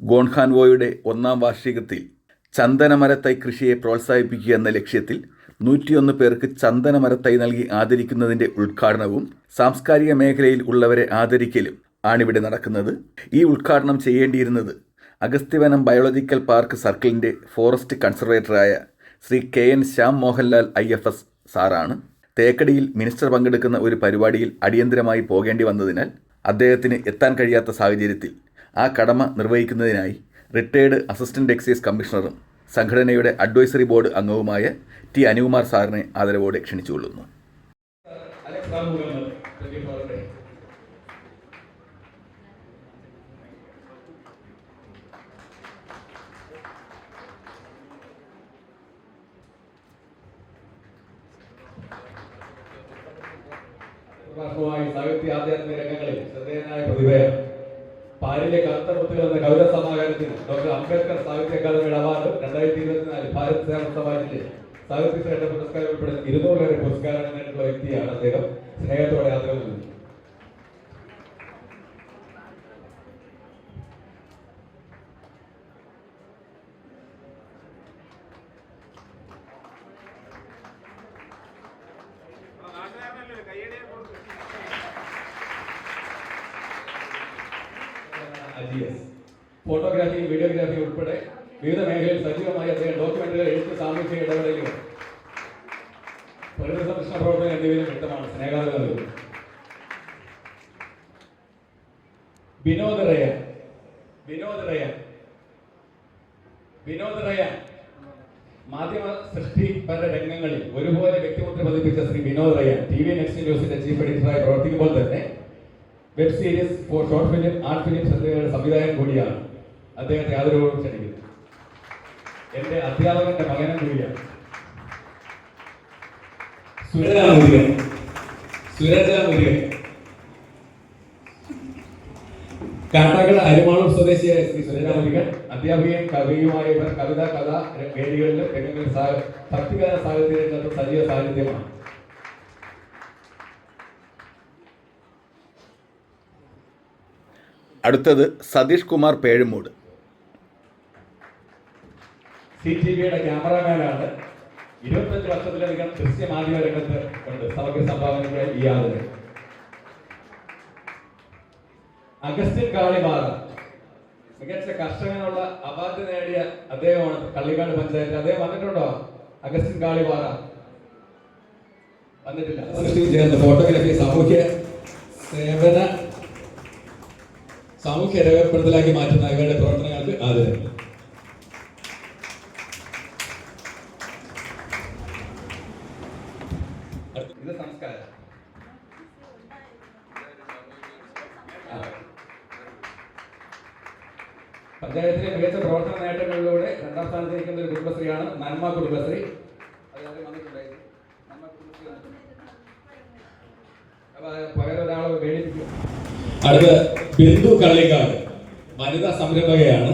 ഗോൺഹാൻവോയുടെ 1-ാം വാർഷികത്തിൽ ചന്ദനമരത്തൈ കൃഷിയെ പ്രോത്സാഹിപ്പിക്കുക എന്ന ലക്ഷ്യത്തിൽ 101 പേർക്ക് ചന്ദനമരത്തൈ നൽകി ആദരിക്കുന്നതിൻ്റെ ഉദ്ഘാടനവും സാംസ്കാരിക മേഖലയിൽ ഉള്ളവരെ ആദരിക്കലും ആണിവിടെ നടക്കുന്നത്. ഈ ഉദ്ഘാടനം ചെയ്യേണ്ടിയിരുന്നത് അഗസ്ത്യവനം ബയോളജിക്കൽ പാർക്ക് സർക്കിളിൻ്റെ ഫോറസ്റ്റ് കൺസർവേറ്ററായ ശ്രീ KN ശ്യാം മോഹൻലാൽ IFS സാറാണ്. തേക്കടിയിൽ മിനിസ്റ്റർ പങ്കെടുക്കുന്ന ഒരു പരിപാടിയിൽ അടിയന്തരമായി പോകേണ്ടി വന്നതിനാൽ അദ്ദേഹത്തിന് എത്താൻ കഴിയാത്ത സാഹചര്യത്തിൽ ആ കടമ നിർവഹിക്കുന്നതിനായി റിട്ടയേർഡ് അസിസ്റ്റന്റ് എക്സൈസ് കമ്മീഷണറും സംഘടനയുടെ അഡ്വൈസറി ബോർഡ് അംഗവുമായ T. അനുകുമാർ സാറിനെ ആദരവോടെ ക്ഷണിച്ചുകൊള്ളുന്നു. സാഹിത്യ ആധ്യാത്മിക രംഗങ്ങളിൽ ശ്രദ്ധേയനായ പ്രതിഭയാണ്. പാരിലെ കറുത്ത മുത്തുകൾ എന്ന കവിതാ സമാഹാരത്തിന് ഡോക്ടർ അംബേദ്കർ സാഹിത്യ അക്കാദമിയുടെ അവാർഡ് 2024 ഭാരത് സേവ സമാജിന്റെ സാഹിത്യ ശ്രേഷ്ഠ പുരസ്കാരം ഉൾപ്പെടെ 200 പുരസ്കാരങ്ങൾ നേരിട്ടുള്ള വ്യക്തിയാണ് അദ്ദേഹം. സ്നേഹത്തോടെ ആദരവ് നൽകി. ഫോട്ടോഗ്രാഫി, വീഡിയോഗ്രാഫി ഉൾപ്പെടെ വിവിധ മേഖലയിൽ സജീവമായി അദ്ദേഹം ഡോക്യുമെന്ററികൾ, എഴുത്ത്, സാമൂഹിക ഇടപെടലുകൾ, പ്രകൃതി സംരക്ഷണ പ്രവർത്തനം എന്നിവയിലും വ്യക്തമാണ്. സ്നേഹാദരം നൽകുന്നു. വിനോദ് റയാൻ മാധ്യമ സൃഷ്ടിപര രംഗങ്ങളിൽ ഒരുപോലെ വ്യക്തിമുദ്ര പതിപ്പിച്ച ശ്രീ വിനോദ് റയാൻ TV നെക്സ്റ്റ് ന്യൂസിന്റെ ചീഫ് എഡിറ്ററായി പ്രവർത്തിക്കുമ്പോൾ തന്നെ web series, short film, art film എന്നിവയുടെ സംവിധായകൻ കൂടിയാണ്. അദ്ദേഹത്തെ ആദരവോടെ ക്ഷണിക്കുന്നു. എന്റെ അധ്യാപകന്റെ മകനും കൂടിയാണ്. സുരജ മുരുകൻ കാട്ടാക്കട അരിമാളൂർ സ്വദേശിയായ ശ്രീ സുരജ മുരുകൻ അധ്യാപികയും കവിയുമായ ഇവർ കവിത, കഥ വേദികളിലും രംഗങ്ങളിൽ ഭക്തിഗാന സാഹിത്യ രംഗത്ത് സജീവ സാന്നിധ്യമാണ്. അടുത്തത് സതീഷ് കുമാർ പേഴുമൂട്. CTVയുടെ ക്യാമറാമാനാണ്. 25 വർഷത്തിലധികം ദൃശ്യമാധ്യമ രംഗത്ത് കൊണ്ട് സമഗ്ര സംഭാവനയുടെ ഈ ആദരവ്. അഗസ്റ്റിൻ കാളിമാറ മികച്ച കർഷകനുള്ള അവാർഡ് നേടിയ അദ്ദേഹമാണ്. കള്ളിക്കാട് പഞ്ചായത്തിൽ അദ്ദേഹം വന്നിട്ടുണ്ടോ? അഗസ്റ്റിൻ കാളിമാറ വന്നിട്ടില്ല. ചേർന്ന് ഫോട്ടോഗ്രാഫി സാമൂഹ്യ രേഖപ്പെടുത്തലാക്കി മാറ്റുന്ന ഇവരുടെ പ്രവർത്തനങ്ങൾക്ക് ആദരവ്. ഇത് സംസ്കാരം. പഞ്ചായത്തിലെ മികച്ച പ്രവർത്തന നേട്ടങ്ങളിലൂടെ 2ാം സ്ഥാനത്ത് നിൽക്കുന്ന ഒരു കുടുംബശ്രീയാണ് നന്മ കുടുംബശ്രീ. പകരം ഒരാളെ വേദിപ്പിക്കും. അടുത്ത ബിന്ദു കള്ളിക്കാട് വനിതാ സംരംഭകയാണ്.